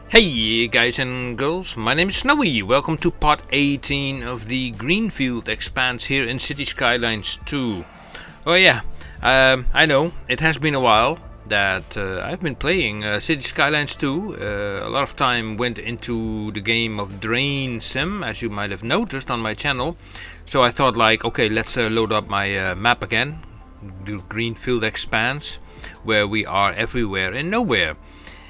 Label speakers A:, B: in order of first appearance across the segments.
A: Hey guys and girls, my name is Snowy. Welcome to part 18 of the Greenfield Expanse here in Cities Skylines 2. Oh yeah, I know it has been a while that I've been playing Cities Skylines 2. A lot of time went into the game of Drain Sim, as you might have noticed on my channel. So I thought like, okay, let's load up my map again, the Greenfield Expanse, where we are everywhere and nowhere.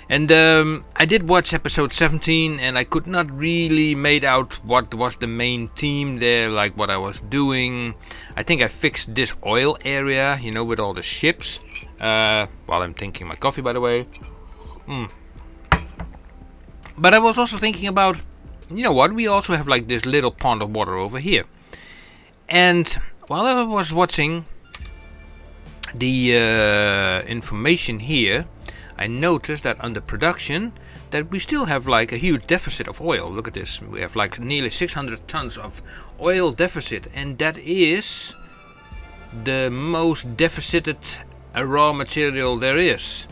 A: And I did watch episode 17 and I could not really make out what was the main theme there, like what I was doing. I think I fixed this oil area, you know, with all the ships. While I'm drinking my coffee, by the way. But I was also thinking about, you know what, we also have like this little pond of water over here. And while I was watching the information here, I noticed that under production that we still have like a huge deficit of oil. Look at this. We have like nearly 600 tons of oil deficit, and that is the most deficited raw material there is,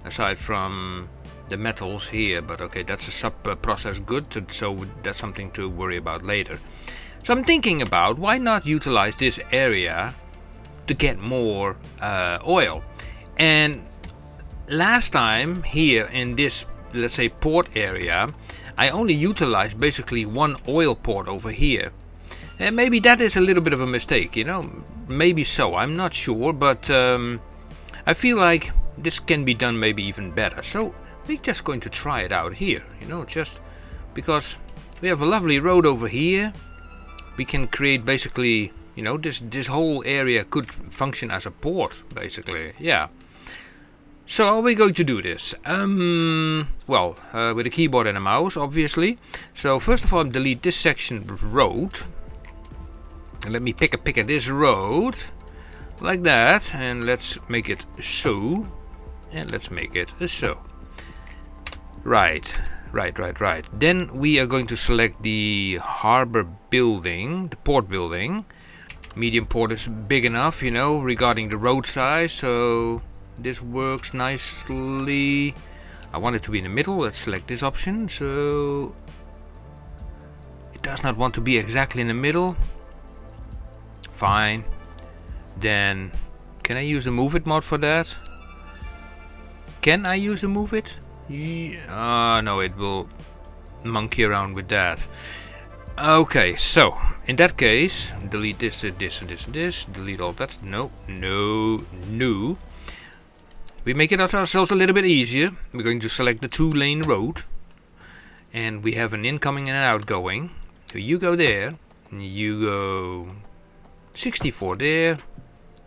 A: aside from the metals here. But okay, that's a sub-processed good, so that's something to worry about later. So I'm thinking about why not utilize this area to get more oil. And last time here in this, let's say, port area, I only utilized basically one oil port over here. And maybe that is a little bit of a mistake, you know, maybe so, I'm not sure, but I feel like this can be done maybe even better. So we're just going to try it out here, you know, just because we have a lovely road over here. We can create basically, you know, this whole area could function as a port, basically, yeah. So how are we going to do this? Well, with a keyboard and a mouse, obviously. So first of all, delete this section road. And let me pick a this road. Like that. And let's make it so. And let's make it so. Right. Then we are going to select the harbor building, the port building. Medium port is big enough, you know, regarding the road size. So this works nicely. I want it to be in the middle. Let's select this option. So it does not want to be exactly in the middle. Fine. Then can I use the move it mod for that? Can I use the move it? No, it will monkey around with that. Okay, so in that case, delete this, this, delete all that. No. We make it ourselves a little bit easier. We're going to select the 2-lane road. And we have an incoming and an outgoing. So you go there. And you go 64 there.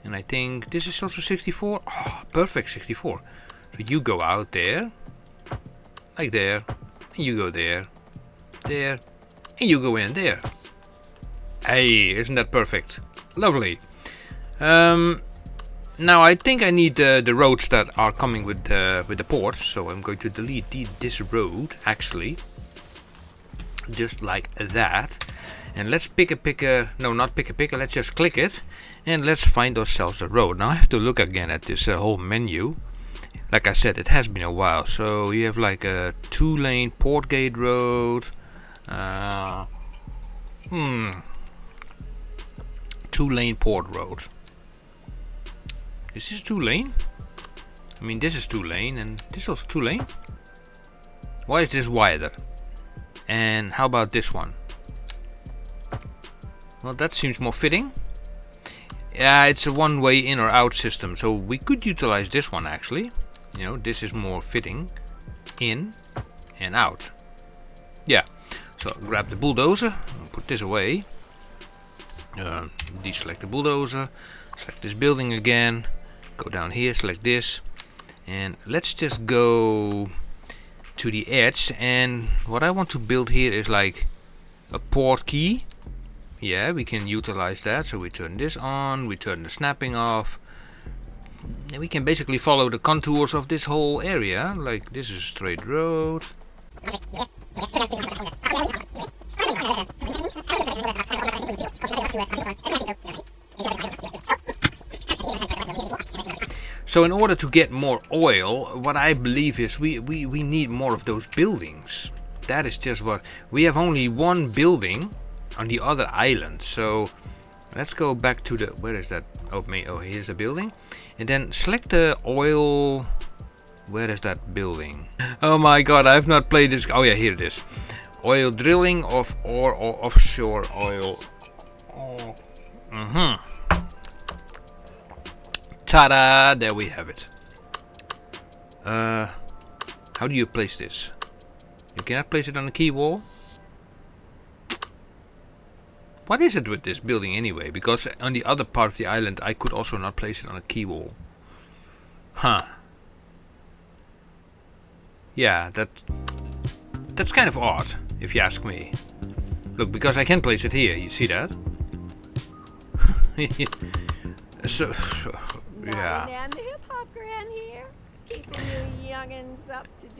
A: And I think this is also 64. Oh, perfect, 64. So you go out there. Like there. And you go there. There. And you go in there. Hey, isn't that perfect? Lovely. Now I think I need the roads that are coming with the port, so I'm going to delete this road actually, just like that. And let's pick a no, not pick a picker. Let's just click it, and let's find ourselves a road. Now I have to look again at this whole menu. Like I said, it has been a while. So you have like a 2-lane port gate road. 2-lane port road. Is this 2-lane? I mean, this is 2-lane and this is also 2-lane. Why is this wider? And how about this one? Well, that seems more fitting. Yeah, it's a one-way in or out system, so we could utilize this one actually. You know, this is more fitting in and out. Yeah, so grab the bulldozer and put this away. Deselect the bulldozer, select this building again. Go down here, select this, and let's just go to the edge. And what I want to build here is like a port key. Yeah, we can utilize that. So we turn this on, we turn the snapping off, and we can basically follow the contours of this whole area. Like this is a straight road. So in order to get more oil, what I believe is we need more of those buildings. That is just what we have. Only one building on the other island. So let's go back to the, where is that? Oh, here's the building. And then select the oil. Where is that building? Oh my god, I've not played this. Oh yeah, here it is. Oil drilling of or offshore oil. Oh. Ta-da! There we have it. How do you place this? You cannot place it on the key wall? What is it with this building anyway? Because on the other part of the island I could also not place it on a key wall. Huh. Yeah, that's kind of odd, if you ask me. Look, because I can place it here, you see that? So, yeah.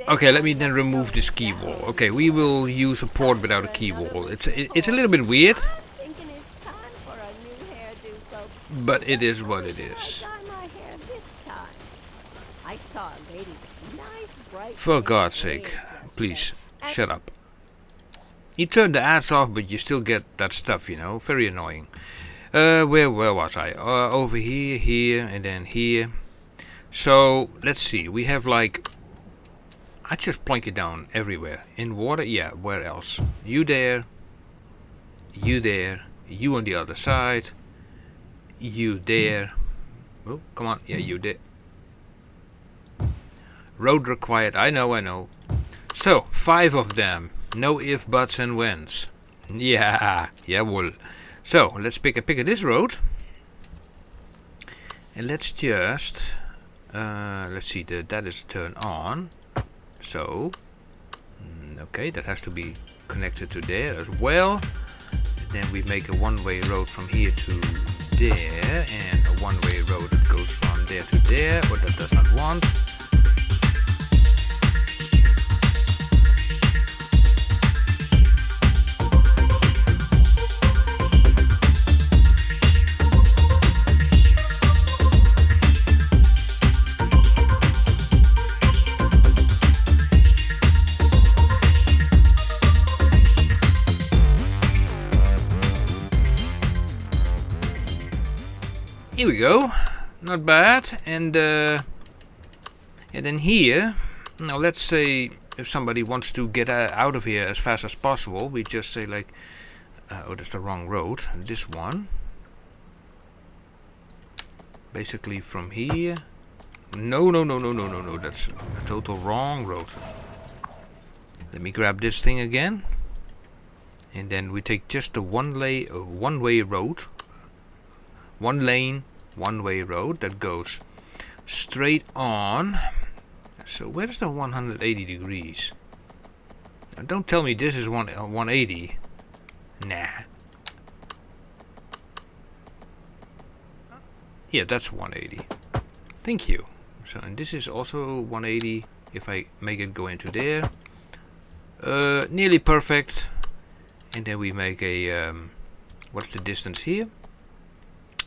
A: Okay, let me then remove this key wall. Okay, we will use a port without a key wall. It's a little bit weird, but it is what it is. For God's sake, please, shut up. You turn the ads off, but you still get that stuff, you know, very annoying. Where was I? Over here, here, and then here. So, let's see, we have like, I just plonk it down everywhere. In water, yeah, where else? You there, you on the other side, you there. Oh, come on, yeah, you there. Road required, I know. So, 5 of them. No if, buts and whens. Yeah, well. So, let's pick a this road. And let's just... let's see, that is turned on. So, okay, that has to be connected to there as well. And then we make a one-way road from here to there. And a one-way road that goes from there to there. What that does not want. Here we go, not bad. And then here, now let's say if somebody wants to get out of here as fast as possible, we just say like, oh, that's the wrong road. This one, basically from here. No, that's a total wrong road. Let me grab this thing again, and then we take just the one-way road. One lane, one-way road that goes straight on. So where's the 180 degrees? Now don't tell me this is 180. Nah. Yeah, that's 180. Thank you. So, and this is also 180 if I make it go into there. Nearly perfect. And then we make a... what's the distance here?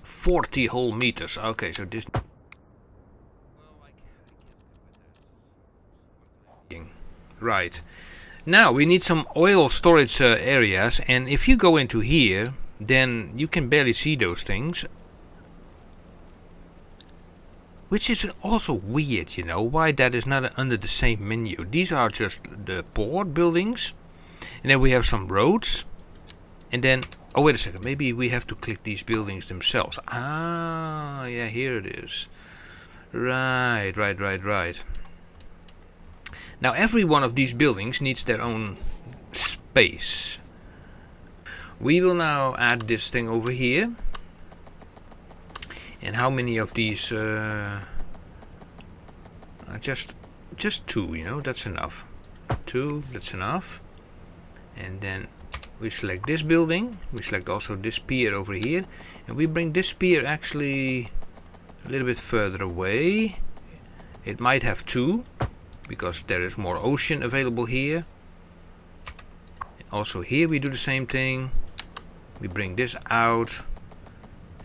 A: 40 whole meters. Okay, so this. Right. Now we need some oil storage areas, and if you go into here, then you can barely see those things. Which is also weird, you know, why that is not under the same menu. These are just the port buildings, and then we have some roads, and then. Oh, wait a second. Maybe we have to click these buildings themselves. Ah, yeah, here it is. Right. Now, every one of these buildings needs their own space. We will now add this thing over here. And how many of these? Just 2, you know, that's enough. 2, that's enough. And then we select this building, we select also this pier over here, and we bring this pier actually a little bit further away. It might have 2, because there is more ocean available here. Also here we do the same thing. We bring this out,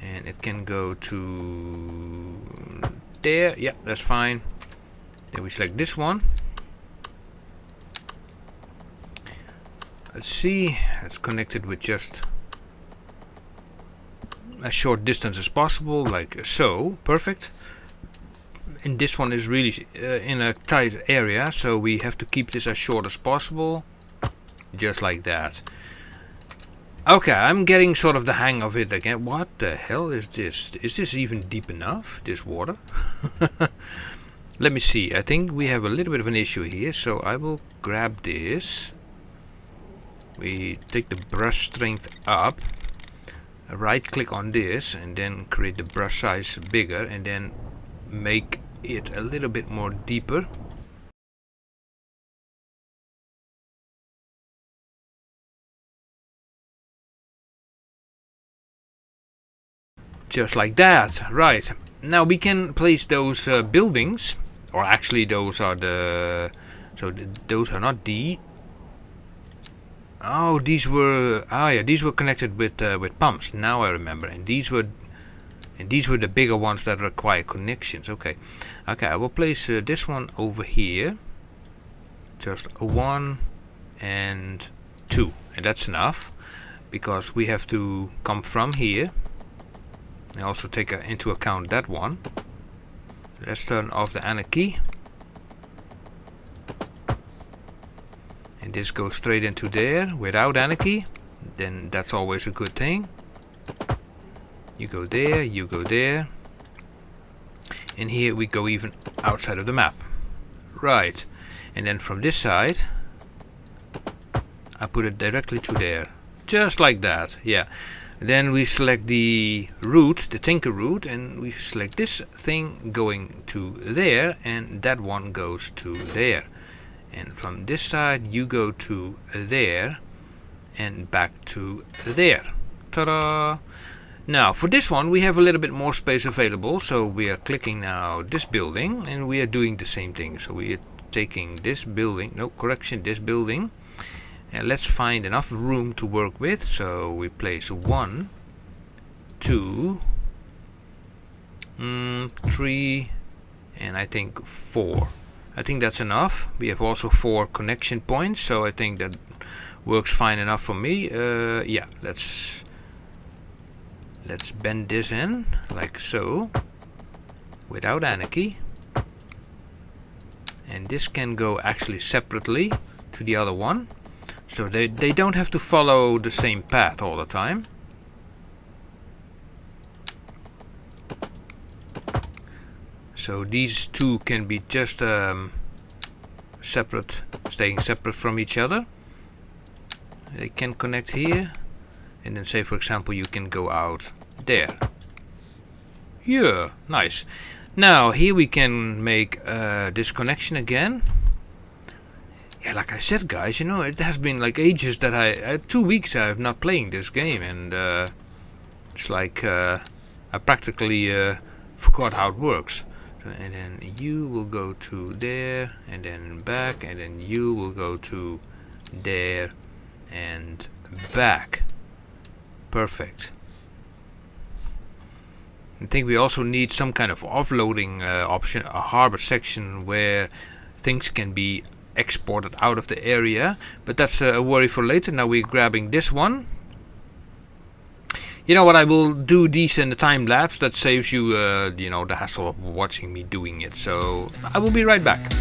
A: and it can go to there. Yeah, that's fine. Then we select this one. Let's see, it's connected with just a short distance as possible, like so. Perfect. And this one is really in a tight area, so we have to keep this as short as possible, just like that. Okay, I'm getting sort of the hang of it again. What the hell is this? Is this even deep enough, this water? Let me see. I think we have a little bit of an issue here, so I will grab this. We take the brush strength up, right click on this, and then create the brush size bigger, and then make it a little bit more deeper. Just like that. Right. Now we can place those buildings, or actually those are the... So those are not the... Oh, these were... Oh yeah, these were connected with pumps. Now I remember. And these were the bigger ones that require connections. Okay. Okay, I will place this one over here. Just a 1 and 2. And that's enough. Because we have to come from here. And also take into account that one. Let's turn off the anarchy. And this goes straight into there without anarchy. Then that's always a good thing. You go there, you go there. And here we go even outside of the map. Right. And then from this side, I put it directly to there. Just like that. Yeah. Then we select the route, the tinker route, and we select this thing going to there, and that one goes to there. And from this side you go to there and back to there. Ta-da! Now for this one we have a little bit more space available, so we are clicking now this building and we are doing the same thing. So we are taking this building, no correction, this building, and let's find enough room to work with. So we place 1, 2, 3, and I think 4. I think that's enough. We have also 4 connection points, so I think that works fine enough for me. Yeah, let's bend this in like so, without anarchy. And this can go actually separately to the other one, so they don't have to follow the same path all the time. So these two can be just separate, staying separate from each other. They can connect here, and then say for example you can go out there. Yeah, nice. Now here we can make this connection again. Yeah, like I said, guys, you know, it has been like ages that 2 weeks I have not playing this game, and it's like I practically forgot how it works. So, and then you will go to there, and then back, and then you will go to there and back. Perfect. I think we also need some kind of offloading option, a harbor section where things can be exported out of the area, but that's a worry for later. Now we're grabbing this one. You know what, I will do these in the time lapse. That saves you you know, the hassle of watching me doing it. So I will be right back.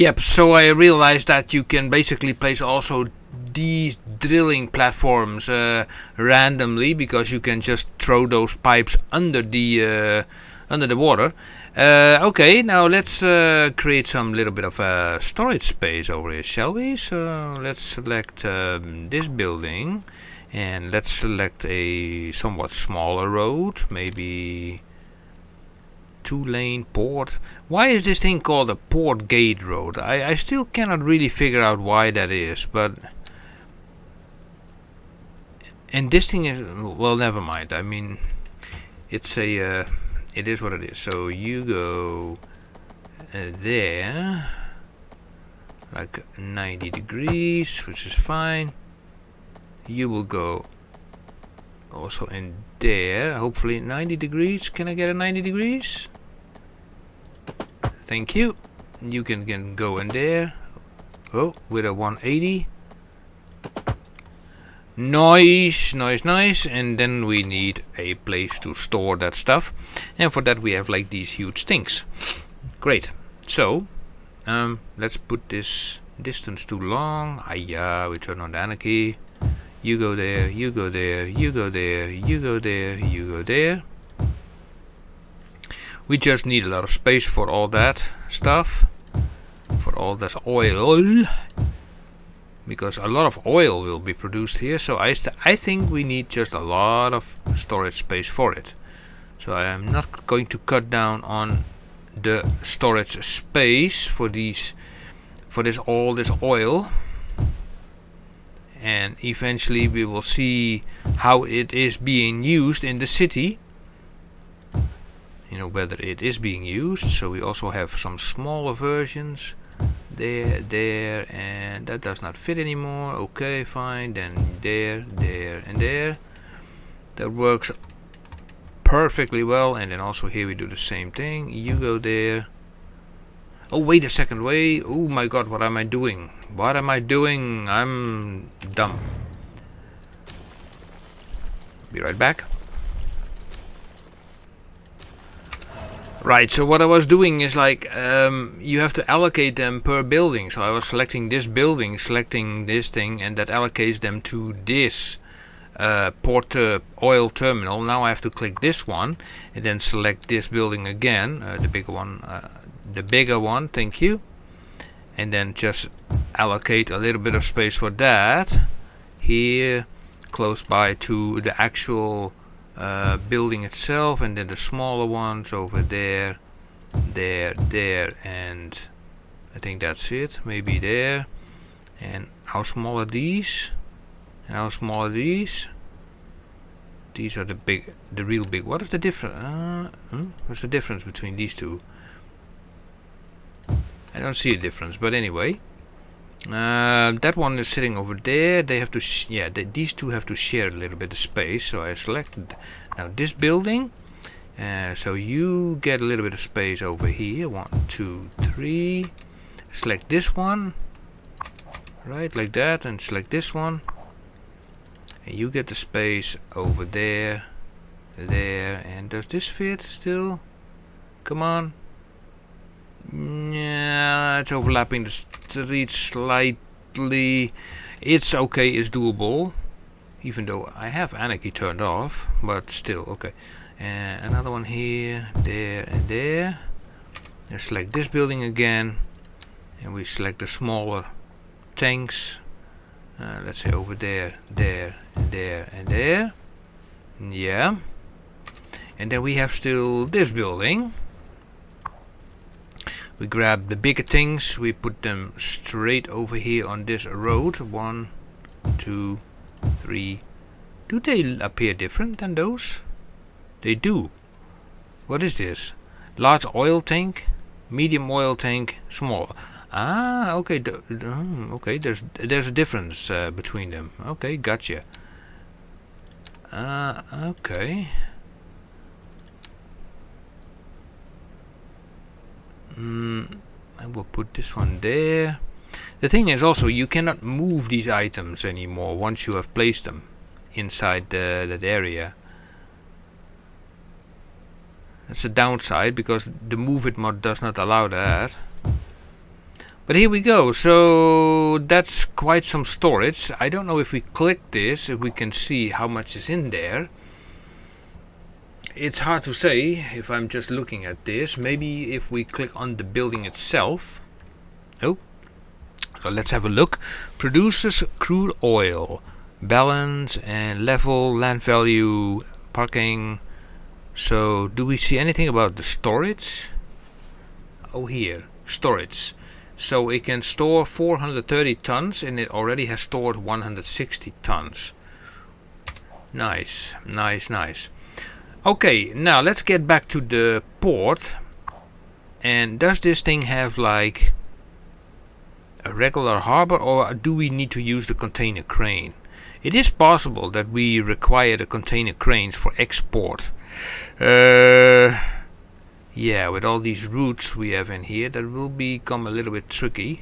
A: Yep, so I realized that you can basically place also these drilling platforms randomly, because you can just throw those pipes under the water. Okay, now let's create some little bit of storage space over here, shall we? So let's select this building, and let's select a somewhat smaller road, maybe 2-lane port. Why is this thing called a port gate road? I still cannot really figure out why that is, but... And this thing is... well, never mind. I mean, it's a... it is what it is. So you go there, like 90 degrees, which is fine. You will go also in there, hopefully 90 degrees. Can I get a 90 degrees? Thank you. You can go in there. Oh, with a 180. Nice, nice, nice. And then we need a place to store that stuff, and for that we have like these huge things. Great. So let's put this distance too long. We turn on the anarchy. You go there, you go there, you go there, you go there, you go there. We just need a lot of space for all that stuff, for all this oil, because a lot of oil will be produced here. So I think we need just a lot of storage space for it. So I am not going to cut down on the storage space for all this oil. And eventually we will see how it is being used in the city. You know, whether it is being used. So we also have some smaller versions. There, and that does not fit anymore. Okay, fine. Then there, and there. That works perfectly well. And then also here we do the same thing. You go there. Oh, wait a second, wait. Oh my god, what am I doing? What am I doing? I'm dumb. Be right back. Right, so what I was doing is like, you have to allocate them per building. So I was selecting this building, selecting this thing, and that allocates them to this port oil terminal. Now I have to click this one, and then select this building again, the bigger one, thank you. And then just allocate a little bit of space for that here, close by to the actual building itself, and then the smaller ones over there, and I think that's it, maybe there. And how small are these? And how small are these? These are the real big. What is the difference? What's the difference between these two? I don't see a difference, but anyway, that one is sitting over there. They have to, these two have to share a little bit of space. So I selected now this building. So you get a little bit of space over here. 1, 2, 3. Select this one, right, like that, and select this one. And you get the space over there, and does this fit still? Come on. Yeah, it's overlapping the street slightly. It's okay, it's doable, even though I have anarchy turned off, but still okay. And another one here, there, and there. And select this building again, and we select the smaller tanks. Let's say over there, there, and there, and there. Yeah. And then we have still this building. We grab the bigger things, we put them straight over here on this road. 1, 2, 3. Do they appear different than those? They do. What is this? Large oil tank, medium oil tank, small. Ah, okay. Okay. There's a difference between them. Okay, gotcha. Okay. I will put this one there. The thing is also, you cannot move these items anymore once you have placed them inside that area. That's a downside, because the move it mod does not allow that. But here we go. So that's quite some storage. I don't know if we click this, if we can see how much is in there. It's hard to say if I'm just looking at this. Maybe if we click on the building itself. Oh, so let's have a look. Produces crude oil, balance and level, land value, parking. So do we see anything about the storage? Oh, here, storage. So it can store 430 tons and it already has stored 160 tons. Nice, nice, nice. Okay, now let's get back to the port. And does this thing have like a regular harbor, or do we need to use the container crane? It is possible that we require the container cranes for export. Yeah, with all these routes we have in here, that will become a little bit tricky.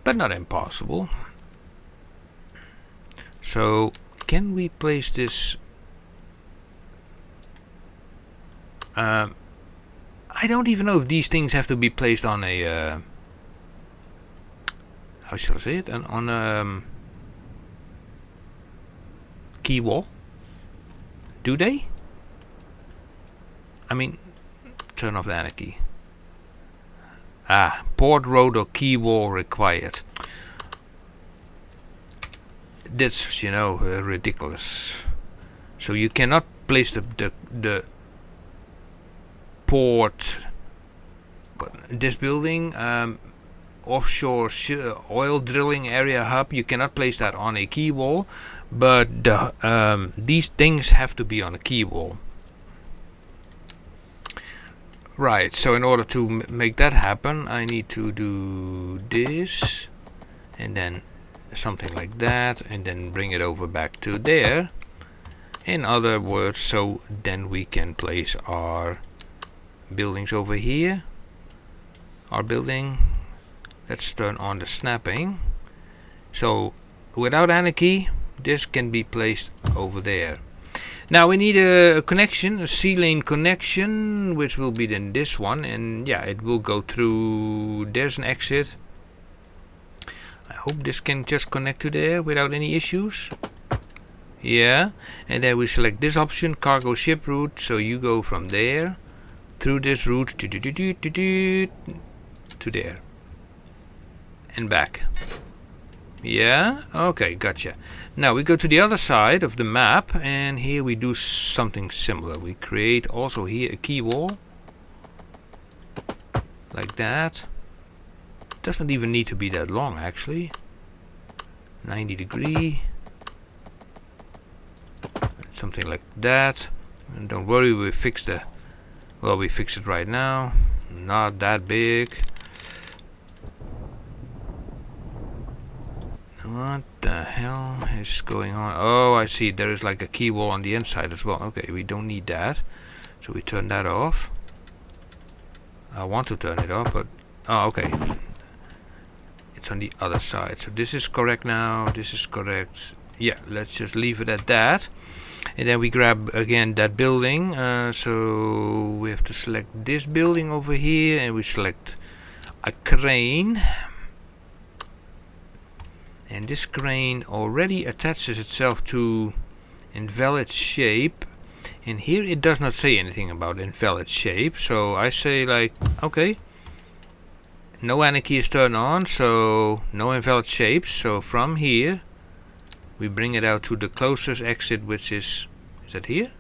A: But not impossible. So can we place this? I don't even know if these things have to be placed on a how shall I say it? On a key wall? Do they? I mean, turn off the anarchy. Port road or key wall required. That's, you know, ridiculous. So you cannot place the port, this building, offshore oil drilling area hub, you cannot place that on a key wall, but these things have to be on a key wall. Right, so in order to make that happen, I need to do this and then something like that, and then bring it over back to there. In other words, so then we can place our buildings over here. Our building, let's turn on the snapping. So without anarchy, this can be placed over there. Now we need a connection, a C-lane connection, which will be then this one, and yeah, it will go through. There's an exit. I hope this can just connect to there without any issues. Yeah, and then we select this option, cargo ship route, so you go from there through this route to there and back. Yeah, okay, gotcha. Now we go to the other side of the map, and here we do something similar. We create also here a key wall like that. Doesn't even need to be that long, actually. 90 degree, something like that. And don't worry, we fix the, well, we fix it right now. Not that big. What the hell is going on? Oh, I see. There is like a key wall on the inside as well. Okay, we don't need that. So we turn that off. I want to turn it off, but... oh, okay. It's on the other side. So this is correct now. This is correct. Yeah, let's just leave it at that. And then we grab again that building. So we have to select this building over here. And we select a crane. And this crane already attaches itself to invalid shape, and here it does not say anything about invalid shape, so I say like, okay, no anarchy is turned on, so no invalid shapes. So from here we bring it out to the closest exit, which is that here?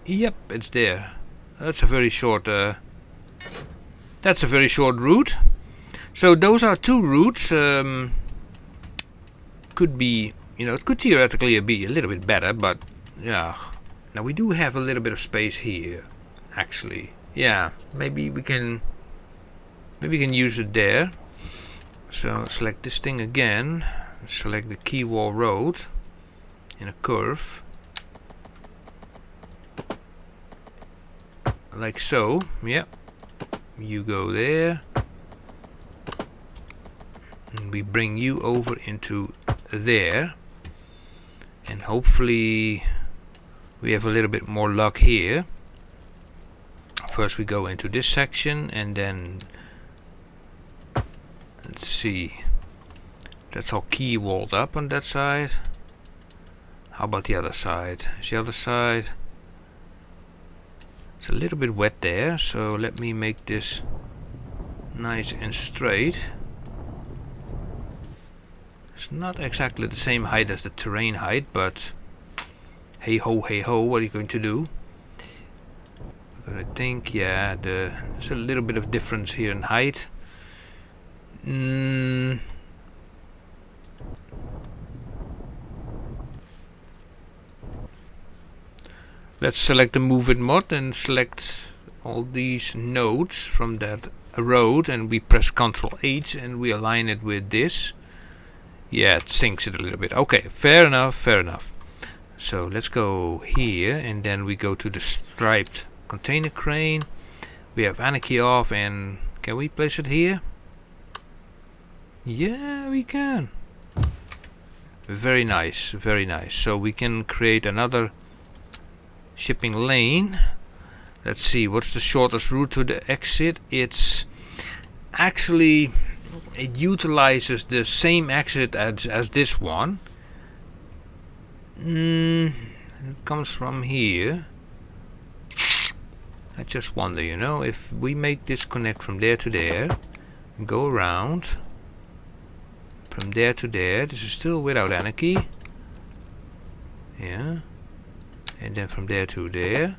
A: Yep, it's there. That's a very short route. So those are two routes. Could be, you know, it could theoretically be a little bit better, but yeah. Now we do have a little bit of space here, actually. Yeah, maybe we can use it there. So select this thing again. Select the key wall road in a curve, like so. Yeah, you go there. And we bring you over into there, and hopefully we have a little bit more luck here first we go into this section, and then let's see, that's all key walled up on that side. How about the other side? Is the other side, it's a little bit wet there, so let me make this nice and straight. It's not exactly the same height as the terrain height, but hey ho, what are you going to do? Because I think, yeah, there's a little bit of difference here in height. Let's select the Move It mod and select all these nodes from that road, and we press Ctrl H and we align it with this. Yeah, it sinks it a little bit. Okay, fair enough. So let's go here, and then we go to the striped container crane. We have anarchy off, and can we place it here? Yeah, we can. Very nice. So we can create another shipping lane. Let's see, what's the shortest route to the exit? It's actually, it utilizes the same exit as this one. It comes from here. I just wonder, you know, if we make this connect from there to there and go around from there to there, this is still without anarchy. Yeah. And then from there to there,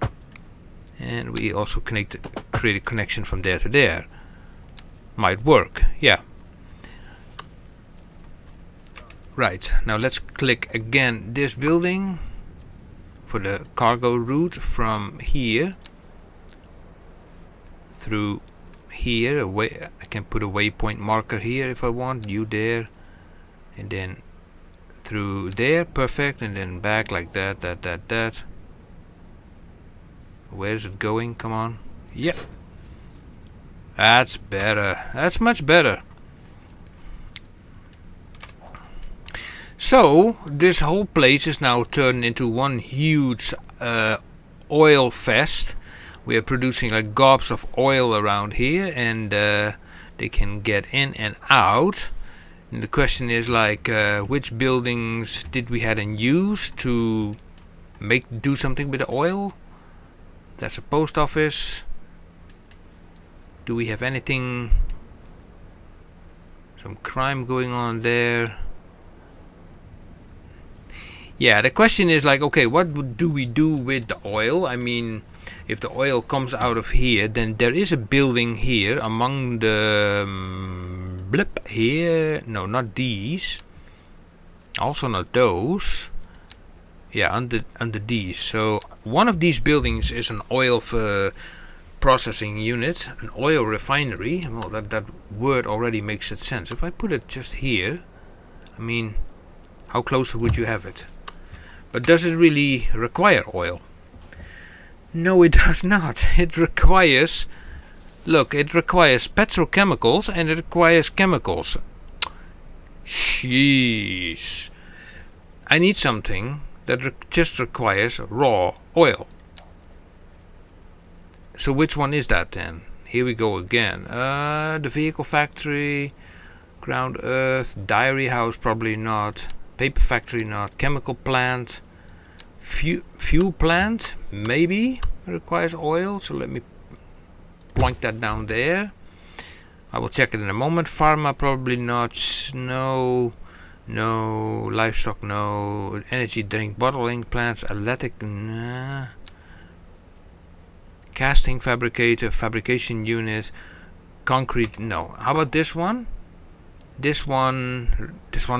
A: and we also create a connection from there to there. Might work, yeah. Right, now let's click again this building for the cargo route from here through here. I can put a waypoint marker here if I want, you there, and then through there, perfect, and then back like that. Where's it going? Come on. Yep. That's better. That's much better. So this whole place is now turned into one huge oil fest. We are producing like gobs of oil around here, and they can get in and out. And the question is like, which buildings did we had in use to do something with the oil? That's a post office. Do we have anything? Some crime going on there. Yeah, the question is like, okay, what do we do with the oil? I mean, if the oil comes out of here, then there is a building here among the blip here. No, not these. Also not those. Yeah, under these. So one of these buildings is an oil processing unit, an oil refinery. Well, that word already makes it sense. If I put it just here, I mean, how close would you have it? But does it really require oil? No, it does not. It requires, look, it requires petrochemicals and it requires chemicals. Jeez. I need something that just requires raw oil. So which one is that then? Here we go again. The vehicle factory, ground earth, dairy house probably not. Paper factory not. Chemical plant. Fuel plant maybe requires oil. So let me plonk that down there. I will check it in a moment. Pharma probably not. No. Livestock no. Energy drink bottling plants. Athletic nah. Casting fabricator. Fabrication unit. Concrete no. How about this one? This one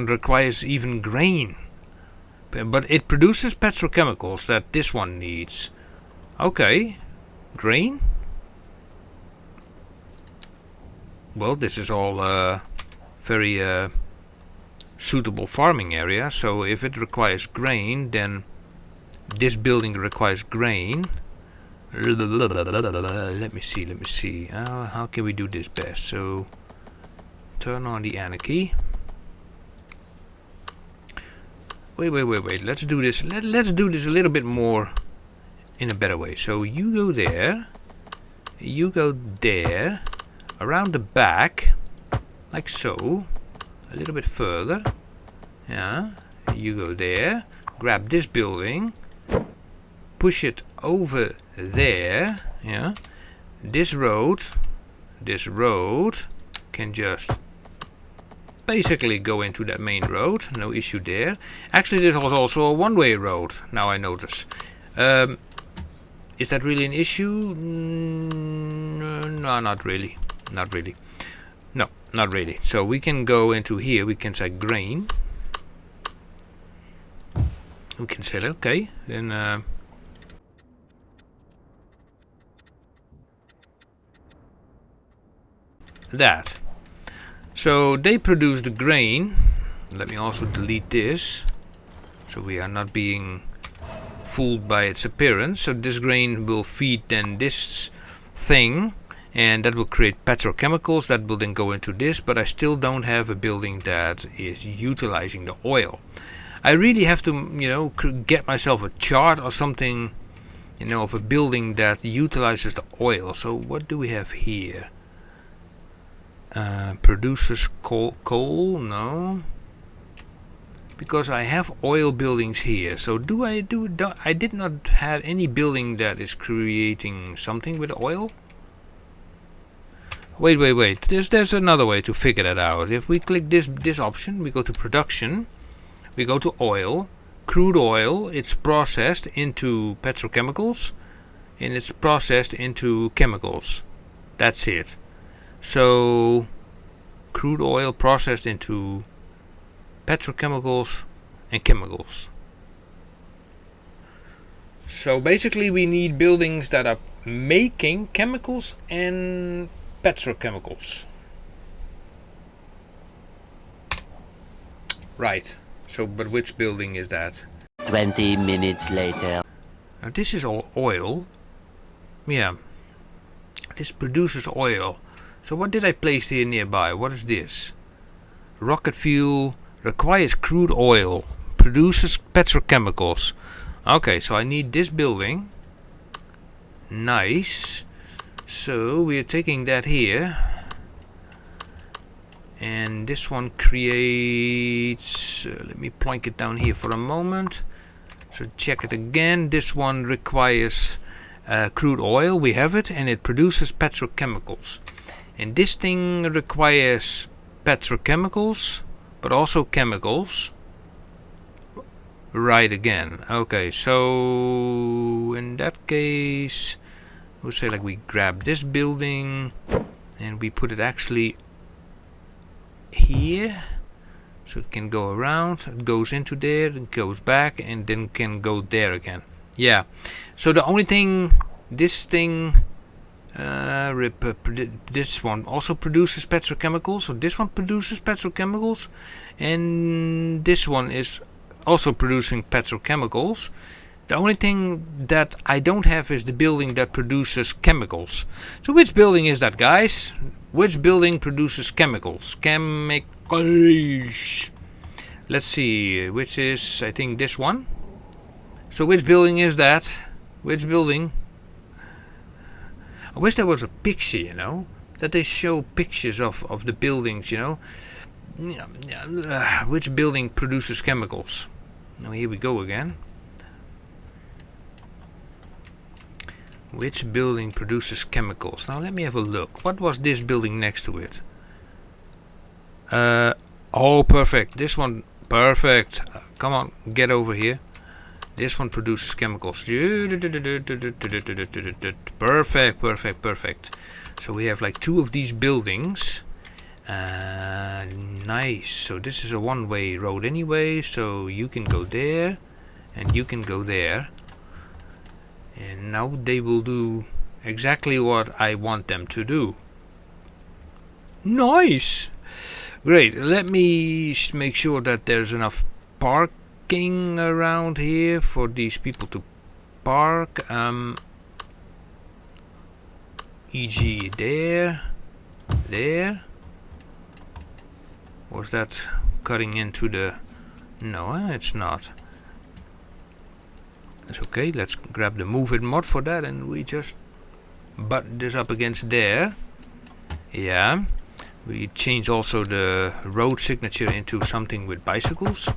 A: requires even grain, but it produces petrochemicals that this one needs. Okay, grain. Well, this is all very suitable farming area. So if it requires grain, then this building requires grain. Let me see. How can we do this best? So. Turn on the anarchy. Wait. Let's do this. Let's do this a little bit more in a better way. So you go there. You go there, around the back, like so, a little bit further. Yeah, you go there, grab this building, push it over there. Yeah, this road can just basically go into that main road, no issue there. Actually, this was also a one-way road, now I notice. Is that really an issue? No, not really. Not really. No, not really. So we can go into here, we can say grain. We can say, okay, then that. So they produce the grain. Let me also delete this, so we are not being fooled by its appearance. So this grain will feed then this thing, and that will create petrochemicals that will then go into this, but I still don't have a building that is utilizing the oil. I really have to, you know, get myself a chart or something, you know, of a building that utilizes the oil. So what do we have here? Produces coal? No, because I have oil buildings here. So I did not have any building that is creating something with oil. Wait. There's another way to figure that out. If we click this option, we go to production, we go to oil, crude oil. It's processed into petrochemicals, and it's processed into chemicals. That's it. So crude oil processed into petrochemicals and chemicals. So basically we need buildings that are making chemicals and petrochemicals. Right. So but which building is that?
B: 20 minutes later.
A: Now this is all oil. Yeah. This produces oil. So what did I place here nearby? What is this? Rocket fuel requires crude oil, produces petrochemicals. Okay, so I need this building. Nice. So we are taking that here. And this one creates... let me plonk it down here for a moment. So check it again. This one requires crude oil. We have it, and it produces petrochemicals. And this thing requires petrochemicals, but also chemicals. Right again. Okay, so in that case, we'll say like we grab this building and we put it actually here. So it can go around, it goes into there, it goes back, and then can go there again. Yeah. So the only thing, this thing... this one also produces petrochemicals, so this one produces petrochemicals, and this one is also producing petrochemicals. The only thing that I don't have is the building that produces chemicals. So which building is that, guys? Which building produces chemicals? Chemicals. Let's see, which is, I think, this one. So which building is that? Which building? I wish there was a picture, you know, that they show pictures of the buildings, you know. Which building produces chemicals? Now here we go again. Which building produces chemicals? Now let me have a look. What was this building next to it? Oh, perfect. This one, perfect. Come on, get over here. This one produces chemicals. Perfect. So we have like two of these buildings. Nice. So this is a one-way road anyway. So you can go there and you can go there. And now they will do exactly what I want them to do. Nice. Great. Let me make sure that there's enough parking around here for these people to park. E.g. there. Was that cutting into the... No, it's not. That's okay. Let's grab the move it mod for that, and we just butt this up against there. Yeah. We change also the road signature into something with bicycles,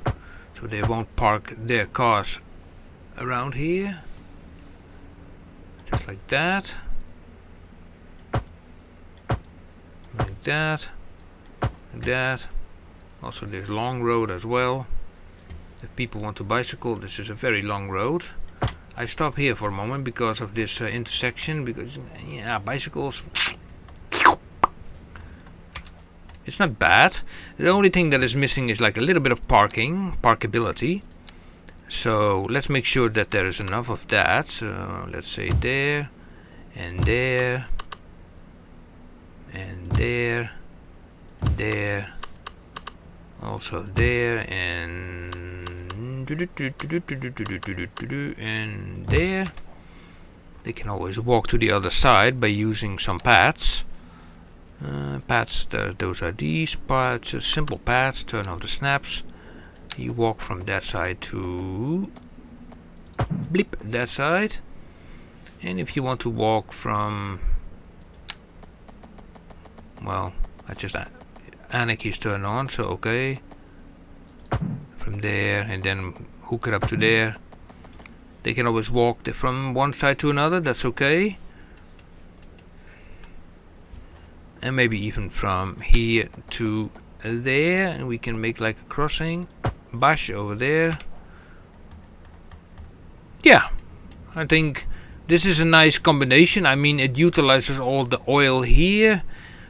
A: so they won't park their cars around here. Just like that. Like that. Like that. Also this long road as well. If people want to bicycle, this is a very long road. I stop here for a moment because of this intersection, because yeah, bicycles, it's not bad. The only thing that is missing is like a little bit of parkability. So let's make sure that there is enough of that. So let's say there, and there, and there, there, also there, and there. They can always walk to the other side by using some paths. Paths, those are these paths, simple paths. Turn off the snaps. You walk from that side to blip that side. And if you want to walk from, well, I just anarchy's turn on, so okay. From there and then hook it up to there. They can always walk from one side to another, that's okay. And maybe even from here to there, and we can make like a crossing. Bash over there. Yeah, I think this is a nice combination. I mean, it utilizes all the oil here.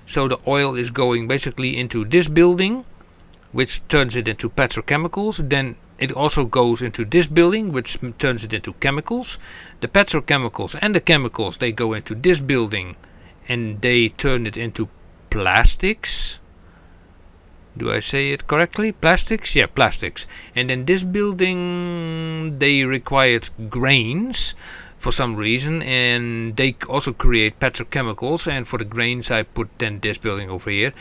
A: So the oil is going basically into this building, which turns it into petrochemicals. Then it also goes into this building, which turns it into chemicals. The petrochemicals and the chemicals, they go into this building and they turn it into plastics. Do I say it correctly? Plastics? Yeah, plastics. And in this building they required grains for some reason, and they also create petrochemicals, and for the grains I put then this building over here.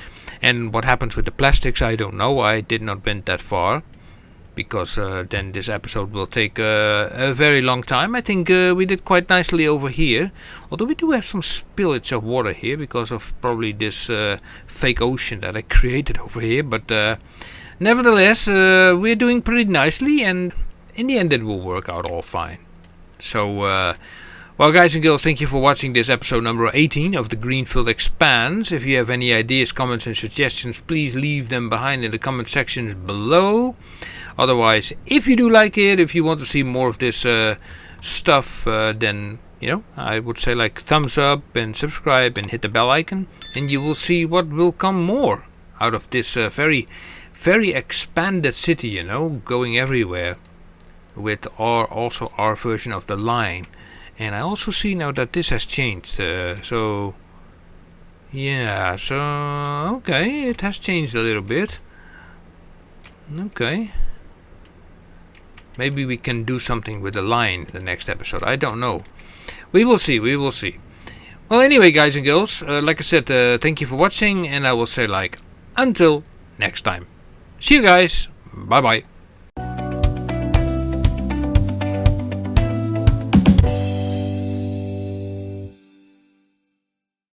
A: And what happens with the plastics, I don't know. I did not went that far, because then this episode will take a very long time. I think we did quite nicely over here, although we do have some spillage of water here because of probably this fake ocean that I created over here, but nevertheless we're doing pretty nicely, and in the end it will work out all fine. So well, guys and girls, thank you for watching this episode number 18 of the Greenfield Expanse. If you have any ideas, comments and suggestions, please leave them behind in the comment sections below. Otherwise, if you do like it, if you want to see more of this stuff, then, you know, I would say like thumbs up and subscribe and hit the bell icon, and you will see what will come more out of this very, very expanded city, you know, going everywhere with also our version of the line. And I also see now that this has changed, so yeah, so okay, it has changed a little bit. Okay, maybe we can do something with the line in the next episode, I don't know. We will see, we will see. Well, anyway, guys and girls, like I said, thank you for watching, and I will say like until next time. See you guys, bye bye.